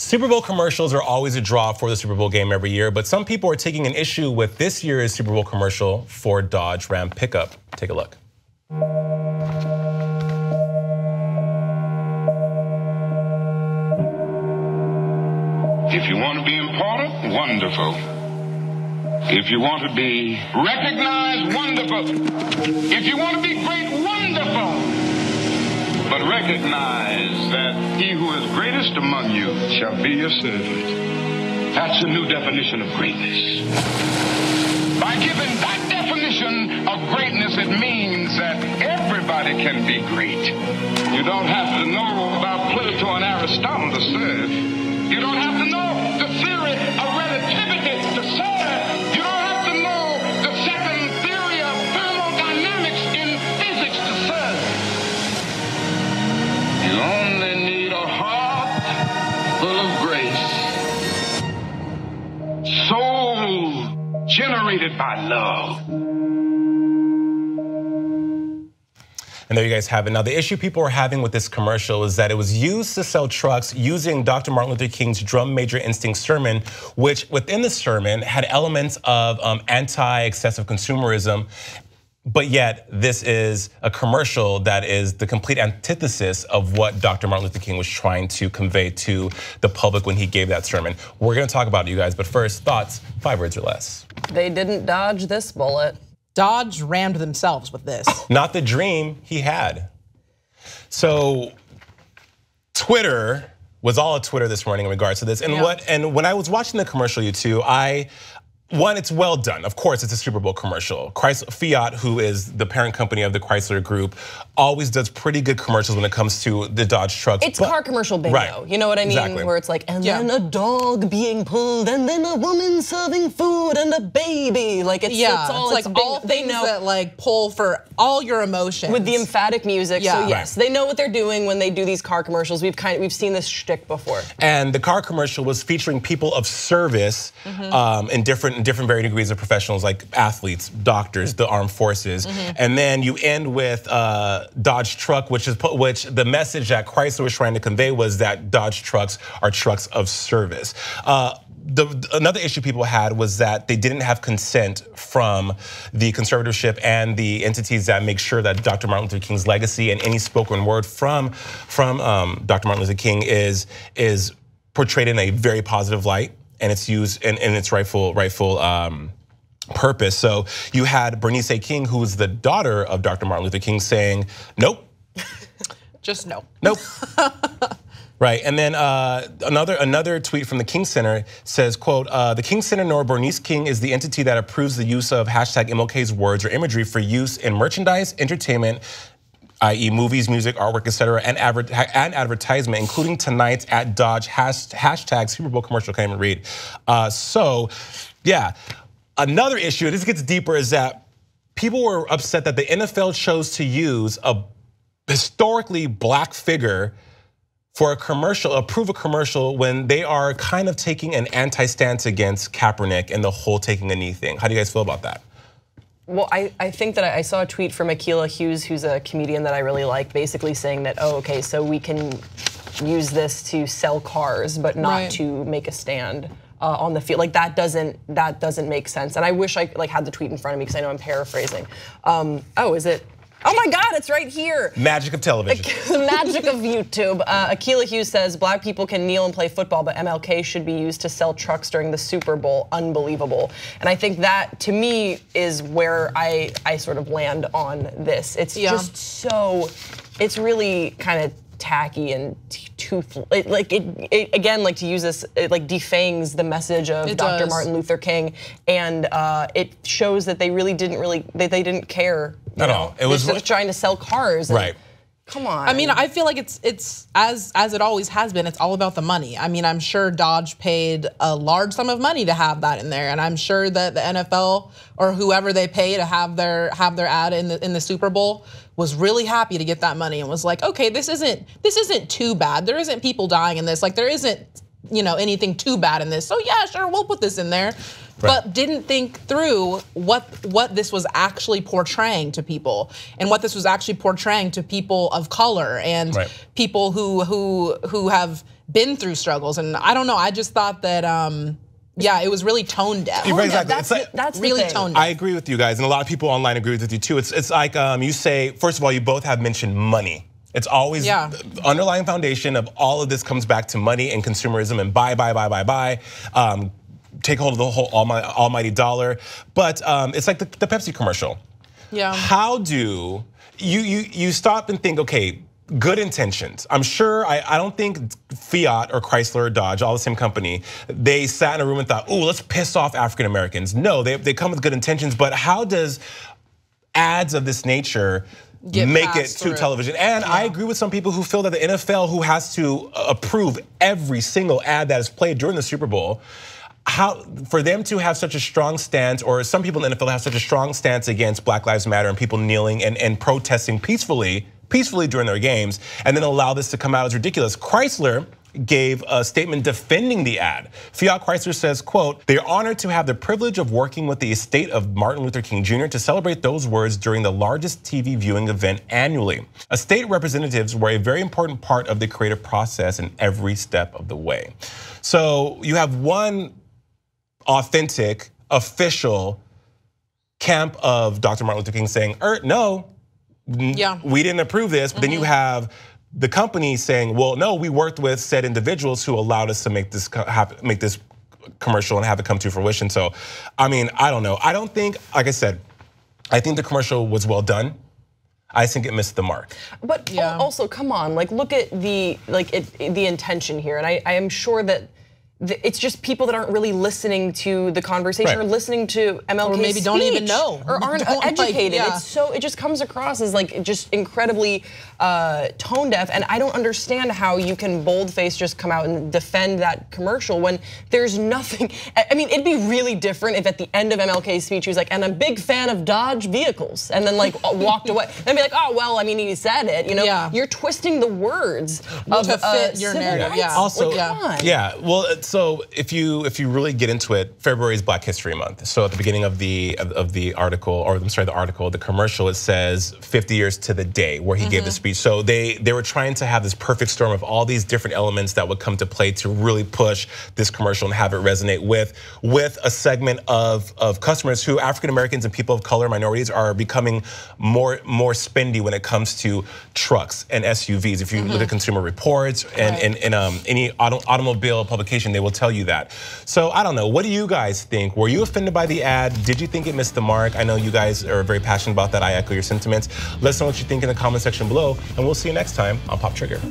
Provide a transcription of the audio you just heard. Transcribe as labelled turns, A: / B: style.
A: Super Bowl commercials are always a draw for the Super Bowl game every year, but some people are taking an issue with this year's Super Bowl commercial for Dodge Ram pickup. Take a look.
B: If you want to be important, wonderful. If you want to be recognized, wonderful. If you want to be great, wonderful. But recognize that he who is greatest among you shall be your servant. That's a new definition of greatness. By giving that definition of greatness, it means that everybody can be great. You don't have to know about Plato and Aristotle to serve. You don't have to know the theory of relativity to serve. You don't have to know the second theory of thermodynamics in physics to serve. You only need a heart full of grace, soul generated by love.
A: And there you guys have it. Now, the issue people are having with this commercial is that it was used to sell trucks using Dr. Martin Luther King's Drum Major Instinct sermon, which within the sermon had elements of anti-excessive consumerism. But yet, this is a commercial that is the complete antithesis of what Dr. Martin Luther King was trying to convey to the public when he gave that sermon. We're gonna talk about it, you guys, but first, thoughts, 5 words or less.
C: They didn't dodge this bullet.
D: Dodge rammed themselves with this.
A: Not the dream he had. So, Twitter was all a Twitter this morning in regards to this. And when I was watching the commercial, you two, one, it's well done. Of course, it's a Super Bowl commercial. Fiat, who is the parent company of the Chrysler Group, always does pretty good commercials when it comes to the Dodge trucks.
C: It's car commercial bingo, right. You know what I mean?
A: Exactly.
C: Where it's like, and then a dog being pulled, and then a woman serving food, and a baby. Like it's all
D: like all things that like pull for all your emotions
C: with the emphatic music. So yes, they know what they're doing when they do these car commercials. We've seen this shtick before.
A: And the car commercial was featuring people of service in different varying degrees of professionals, like athletes, doctors, the armed forces, and then you end with Dodge truck, which the message that Chrysler was trying to convey was that Dodge trucks are trucks of service. Another issue people had was that they didn't have consent from the conservatorship and the entities that make sure that Dr. Martin Luther King's legacy and any spoken word from Dr. Martin Luther King is portrayed in a very positive light, and it's used in its rightful purpose. So you had Bernice King, who was the daughter of Dr. Martin Luther King, saying, nope.
D: Just no.
A: Nope. Right, and then another tweet from the King Center says, quote, the King Center nor Bernice King is the entity that approves the use of hashtag MLK's words or imagery for use in merchandise, entertainment, i.e. movies, music, artwork, etc., and advertisement, including tonight's at Dodge hashtag Super Bowl commercial. Can't even read. So, yeah, another issue, this gets deeper, is that people were upset that the NFL chose to use a historically black figure for a commercial, approve a commercial, when they are kind of taking an anti-stance against Kaepernick and the whole taking a knee thing. How do you guys feel about that?
C: Well, I think that I saw a tweet from Akilah Hughes, who's a comedian that I really like, basically saying that, oh, okay, so we can use this to sell cars, but not to make a stand on the field. Like that doesn't make sense. And I wish I had the tweet in front of me because I know I'm paraphrasing. Oh, is it? Oh my God, it's right here.
A: Magic of television.
C: The magic of YouTube. Akilah Hughes says black people can kneel and play football, but MLK should be used to sell trucks during the Super Bowl. Unbelievable. And I think that, to me, is where I sort of land on this. It's just so, it's really kind of tacky and toothful. Again, like to use this, it like defangs the message of Dr. Martin Luther King, and it shows that they really they didn't care at all. It was just trying to sell cars.
A: Right.
C: Come on.
D: I mean, I feel like it's as it always has been. It's all about the money. I mean, I'm sure Dodge paid a large sum of money to have that in there, and I'm sure that the NFL or whoever they pay to have their ad in the Super Bowl was really happy to get that money and was like, okay, this isn't too bad. There isn't people dying in this. Like there isn't anything too bad in this. So yeah, sure, we'll put this in there. But didn't think through what this was actually portraying to people, and what this was actually portraying to people of color and people who have been through struggles, and I don't know. I just thought that yeah, it was really tone deaf.
A: Exactly.
C: That's
D: really tone deaf.
A: I agree with you guys, and a lot of people online agree with you too. It's like you say, first of all, you both have mentioned money. It's always the underlying foundation of all of this comes back to money and consumerism and buy. Take hold of the whole almighty dollar. But it's like the Pepsi commercial.
D: Yeah.
A: How do you stop and think, okay, good intentions. I'm sure, I don't think Fiat or Chrysler or Dodge, all the same company, they sat in a room and thought, oh, let's piss off African Americans. No, they come with good intentions, but how does ads of this nature make it to television? And I agree with some people who feel that the NFL, who has to approve every single ad that is played during the Super Bowl, how for them to have such a strong stance, or some people in the NFL have such a strong stance against Black Lives Matter and people kneeling and protesting peacefully during their games, and then allow this to come out as ridiculous. Chrysler gave a statement defending the ad. Fiat Chrysler says, quote, "They are honored to have the privilege of working with the estate of Martin Luther King Jr. to celebrate those words during the largest TV viewing event annually. Estate representatives were a very important part of the creative process in every step of the way." So you have one authentic, official camp of Dr. Martin Luther King saying, no, we didn't approve this, but then you have the company saying, well, no, we worked with said individuals who allowed us to make this commercial and have it come to fruition. So, I mean, I don't know. I don't think, like I said, I think the commercial was well done. I think it missed the mark.
C: But also, come on, like look at the intention here, and I am sure that it's just people that aren't really listening to the conversation or listening to MLK's
D: or maybe
C: speech,
D: don't even know
C: or aren't educated. It's so, it just comes across as like just incredibly tone deaf, and I don't understand how you can boldface just come out and defend that commercial when there's nothing. I mean, it'd be really different if at the end of MLK's speech he was like, "And I'm a big fan of Dodge vehicles," and then like walked away. Then be like, "Oh well, I mean, he said it." You know, you're twisting the words
D: to fit your narrative.
C: Rights.
A: Also,
C: like,
A: well. So if you really get into it, February is Black History Month. So at the beginning of the article, or I'm sorry, the commercial, it says 50 years to the day where he gave the speech. So they were trying to have this perfect storm of all these different elements that would come to play to really push this commercial and have it resonate with a segment of customers who, African Americans and people of color, minorities, are becoming more spendy when it comes to trucks and SUVs. If you look at Consumer Reports and any automobile publication, they will tell you that. So I don't know, what do you guys think? Were you offended by the ad? Did you think it missed the mark? I know you guys are very passionate about that. I echo your sentiments. Let us know what you think in the comment section below, and we'll see you next time on Pop Trigger.